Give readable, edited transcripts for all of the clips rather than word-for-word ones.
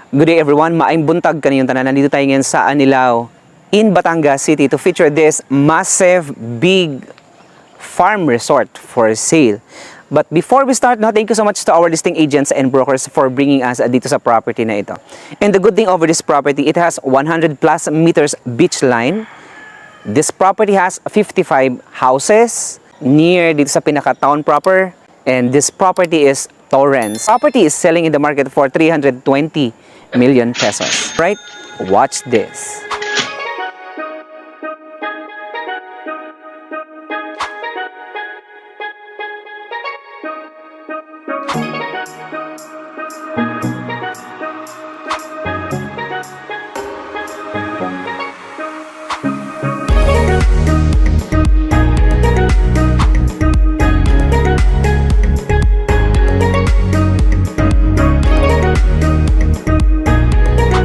Good day everyone, maayong buntag kaniyong tanan. Nandito tayo ngayon sa Anilao in Batangas City to feature this massive big farm resort for sale. But before we start, thank you so much to our listing agents and brokers for bringing us dito sa property na ito. And the good thing over this property, it has 100 plus meters beach line. This property has 55 houses near dito sa pinaka-town proper. And this property is Torrance. Property is selling in the market for 320 million pesos. Right? Watch this.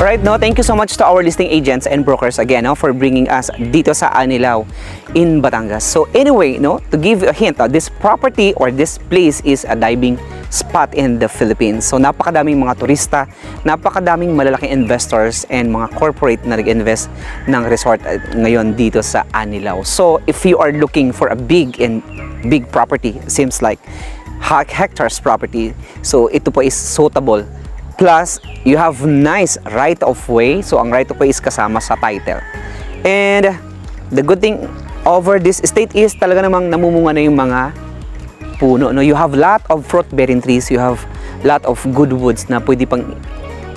Alright, thank you so much to our listing agents and brokers again for bringing us dito sa Anilao in Batangas. So anyway, to give you a hint, this property or this place is a diving spot in the Philippines. So napakadaming mga turista, napakadaming malalaking investors and mga corporate na nag-invest ng resort ngayon dito sa Anilao. So if you are looking for a big property, seems like hectares property, so ito po is suitable. Plus, you have nice right of way. So, ang right of way is kasama sa title. And the good thing over this estate is talaga namang namumunga na yung mga puno. You have lot of fruit-bearing trees. You have lot of good woods na pwede pang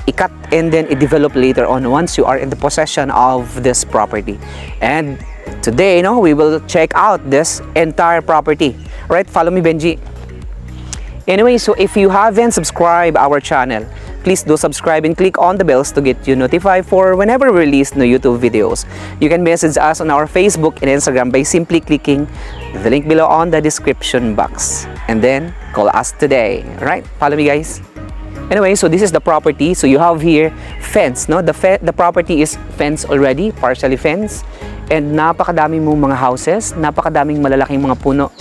i-cut and then i-develop later on once you are in the possession of this property. And today, we will check out this entire property. Right? Follow me, Benji. Anyway, so if you haven't subscribed our channel, please do subscribe and click on the bells to get you notified for whenever we release new YouTube videos. You can message us on our Facebook and Instagram by simply clicking the link below on the description box. And then, call us today. Alright? Follow me, guys. Anyway, so this is the property. So you have here fence, The property is fenced already, partially fenced. And napakadaming mong mga houses, napakadaming malalaking mga puno.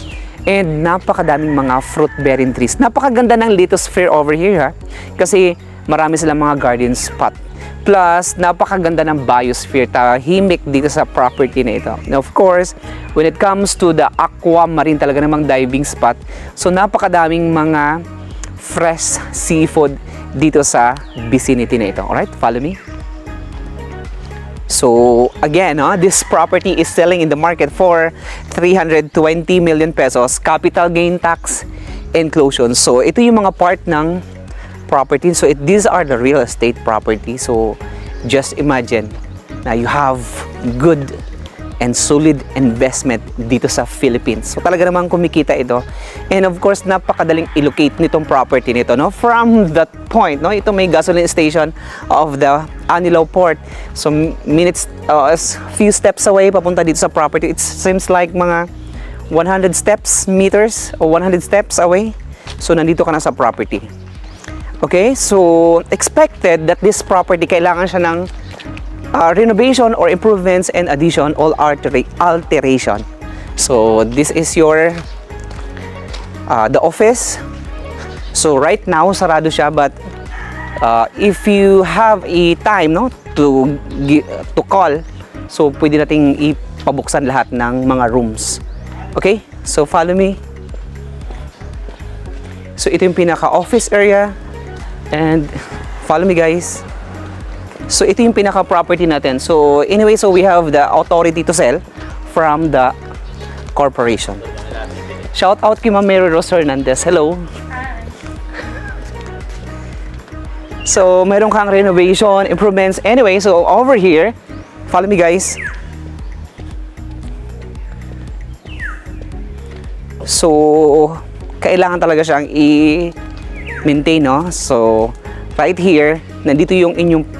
And napakadaming mga fruit-bearing trees. Napakaganda ng lithosphere over here, kasi marami silang mga garden spot. Plus, napakaganda ng biosphere, tahimik dito sa property na ito. Now, of course, when it comes to the aquamarine, talaga namang diving spot. So, napakadaming mga fresh seafood dito sa vicinity na ito. Alright, follow me. So again, this property is selling in the market for 320 million pesos, capital gain tax inclusion. So ito yung mga part ng property. So these are the real estate property. So just imagine na you have good and solid investment dito sa Philippines. So talaga namang kumikita ito. And of course, napakadaling i-locate nitong property nito, from that point, ito may gasoline station of the Anilao Port. So minutes, few steps away papunta dito sa property. It seems like mga 100 meters or 100 steps away. So nandito ka na sa property. Okay, so expected that this property kailangan siya ng renovation or improvements and addition or alteration. So this is your the office. So right now sarado siya, but if you have a time to call, so pwede nating ipabuksan lahat ng mga rooms. Okay, so follow me. So ito yung pinaka office area, and follow me, guys. So ito yung pinaka-property natin. So anyway, so we have the authority to sell from the corporation. Shout out kay Ma'am Mary Rose Hernandez. Hello. So meron kang renovation, improvements. Anyway, so over here, follow me, guys. So kailangan talaga siyang i-maintain, So right here, nandito yung inyong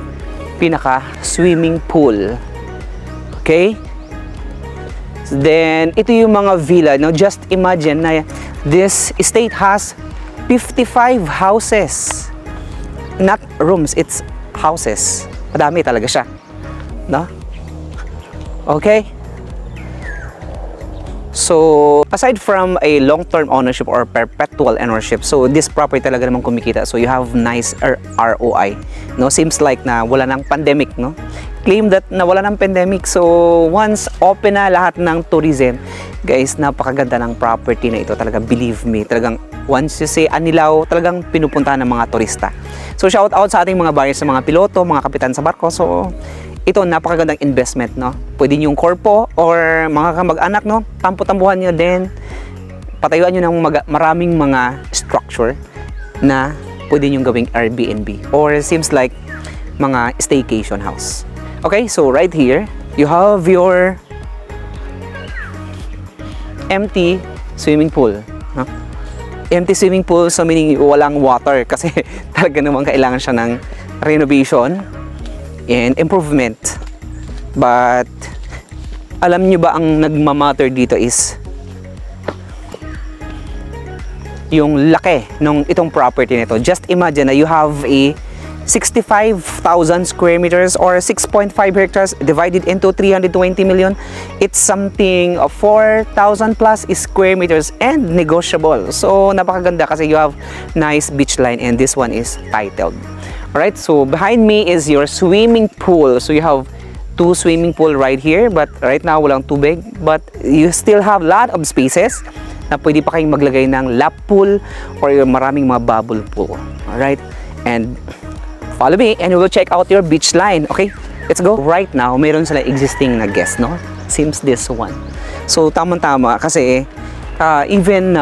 pinaka swimming pool. Okay? Then ito yung mga villa, just imagine na this estate has 55 houses. Not rooms, it's houses. Madami talaga siya. Okay? So, aside from a long-term ownership or perpetual ownership, so this property talaga naman kumikita. So, you have nice ROI. No, seems like na wala ng pandemic, no? Claim that na wala ng pandemic. So, once open na lahat ng tourism, guys, napakaganda ng property na ito. Talaga, believe me. Talagang, once you say Anilao, talagang pinupuntahan ng mga turista. So, shout out sa ating mga buyers, sa mga piloto, mga kapitan sa barko. So, ito, napakagandang investment, no? Pwede nyo yung corpo or mga kamag-anak, no? Tampo-tambuhan nyo din. Patayuan nyo ng maraming mga structure na pwede nyo gawing Airbnb or seems like mga staycation house. Okay, so right here, you have your empty swimming pool, no? Empty swimming pool, so meaning walang water kasi talaga naman kailangan siya ng renovation and improvement. But alam nyo ba ang nagmamatter dito is yung laki ng itong property nito. Just imagine na you have a 65,000 square meters or 6.5 hectares divided into 320 million. It's something of 4,000 plus square meters and negotiable. So napakaganda kasi you have nice beach line and this one is titled. Alright, so behind me is your swimming pool. So you have 2 swimming pool right here, but right now walang tubig. But you still have lot of spaces na pwede pa kayong maglagay ng lap pool or maraming mga bubble pool. Alright, and follow me and we will check out your beach line. Okay, let's go. Right now, meron sila existing na guest, no? Seems this one. So tamang-tama kasi even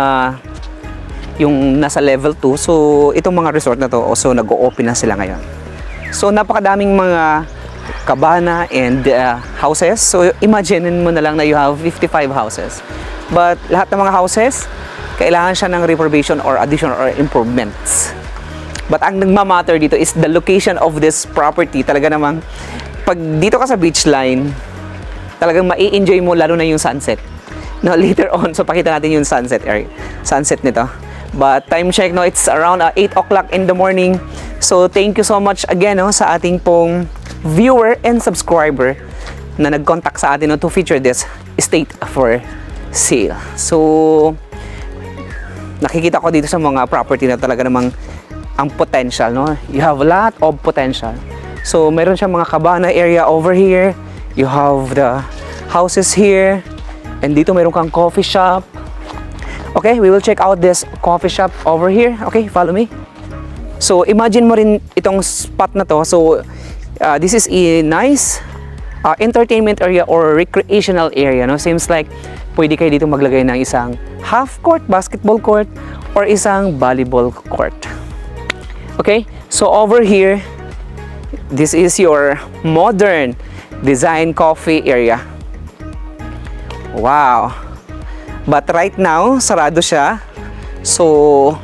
yung nasa level 2, so itong mga resort na to also nag-o-open na sila ngayon. So napakadaming mga cabana and houses. So imagine mo na lang na you have 55 houses. But lahat ng mga houses, kailangan siya ng refurbishment or addition or improvements. But ang nagmamatter dito is the location of this property. Talaga namang pag dito ka sa beach line, talagang mai-enjoy mo lalo na yung sunset. No, later on, so pakita natin yung sunset area, sunset nito. But time check, no, it's around 8 o'clock in the morning. So thank you so much again, no, sa ating pong viewer and subscriber na nag-contact sa atin, no, to feature this estate for sale. So nakikita ko dito sa mga property na talaga namang ang potential, no? You have a lot of potential. So meron siyang mga cabana area over here. You have the houses here. And dito meron kang coffee shop. Okay, we will check out this coffee shop over here. Okay, follow me. So imagine mo rin itong spot na to. So this is a nice entertainment area or recreational area, no? Seems like pwede kayo dito maglagay ng isang half court basketball court or isang volleyball court. Okay, so over here, this is your modern design coffee area. Wow. But right now, sarado siya. So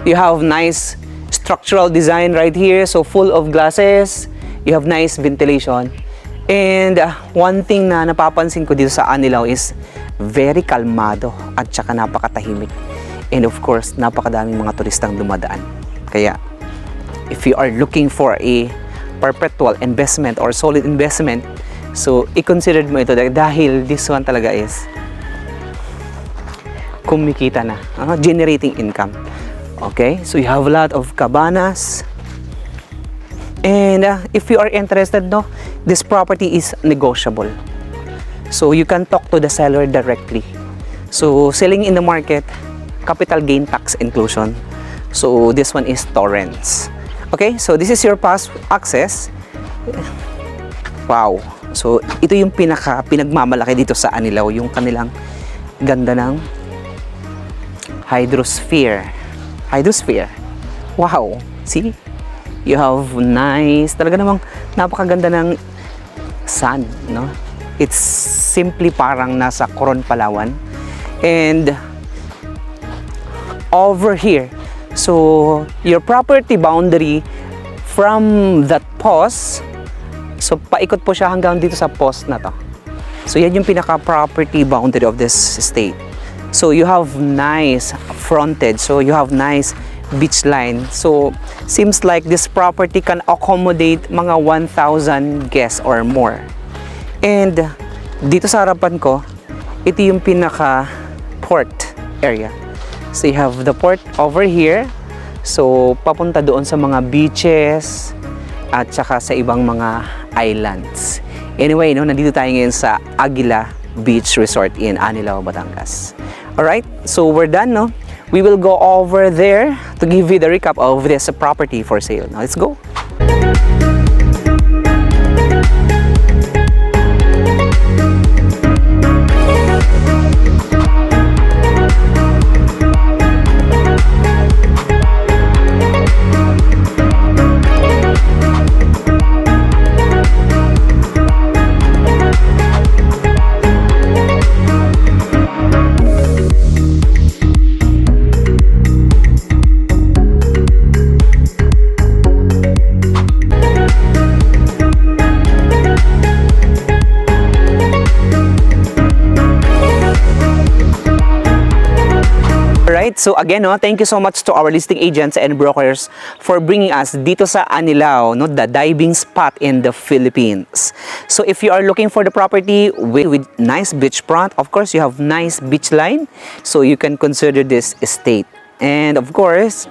you have nice structural design right here. So full of glasses. You have nice ventilation. And one thing na napapansin ko dito sa Anilao is very kalmado at saka napakatahimik. And of course, napakadaming mga turistang dumadaan. Kaya, if you are looking for a perpetual investment or solid investment, so i-consider mo ito dahil this one talaga is kumikita na, generating income. Okay, so you have a lot of cabanas. And if you are interested, no, this property is negotiable. So you can talk to the seller directly. So selling in the market, capital gain tax inclusion. So this one is torrents. Okay, so this is your pass access. Wow. So ito yung pinagmamalaki dito sa Anilao, yung kanilang ganda ng hydrosphere. Wow. See? You have nice, talaga namang napakaganda ng sun, no? It's simply parang nasa Coron, Palawan. And over here, so your property boundary from that post, so paikot po siya hanggang dito sa post na to. So yan yung pinaka-property boundary of this estate. So you have nice frontage, so you have nice beach line. So seems like this property can accommodate mga 1,000 guests or more. And dito sa harapan ko ito yung pinaka port area. So you have the port over here. So papunta doon sa mga beaches at saka sa ibang mga islands. Anyway, no, nandito tayo ngayon sa Aguila Beach Resort in Anilao, Batangas. Alright, so we're done, no? We will go over there to give you the recap of this property for sale. Now let's go. So again, no, thank you so much to our listing agents and brokers for bringing us dito sa Anilao, no, the diving spot in the Philippines. So if you are looking for the property with nice beachfront, of course you have nice beach line, so you can consider this estate. And of course,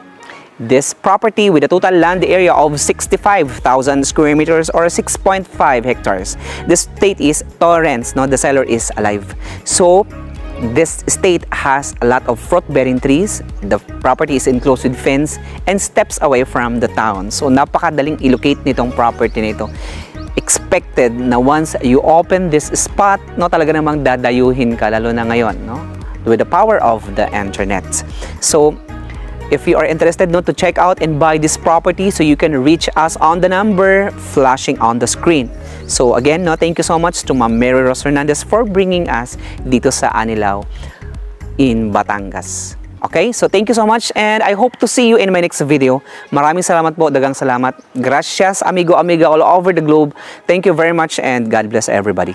this property with a total land area of 65,000 square meters or 6.5 hectares. This estate is Torrens, no, the seller is alive. So this estate has a lot of fruit-bearing trees. The property is enclosed with fence and steps away from the town. So napakadaling i-locate nitong property nito. Expected na once you open this spot, no, talaga namang dadayuhin ka, lalo na ngayon, no, with the power of the internet. So if you are interested, no, to check out and buy this property, so you can reach us on the number flashing on the screen. So again, no, thank you so much to Ma'am Mary Rose Hernandez for bringing us dito sa Anilao in Batangas. Okay, so thank you so much and I hope to see you in my next video. Maraming salamat po, dagang salamat. Gracias, amigo, amiga all over the globe. Thank you very much and God bless everybody.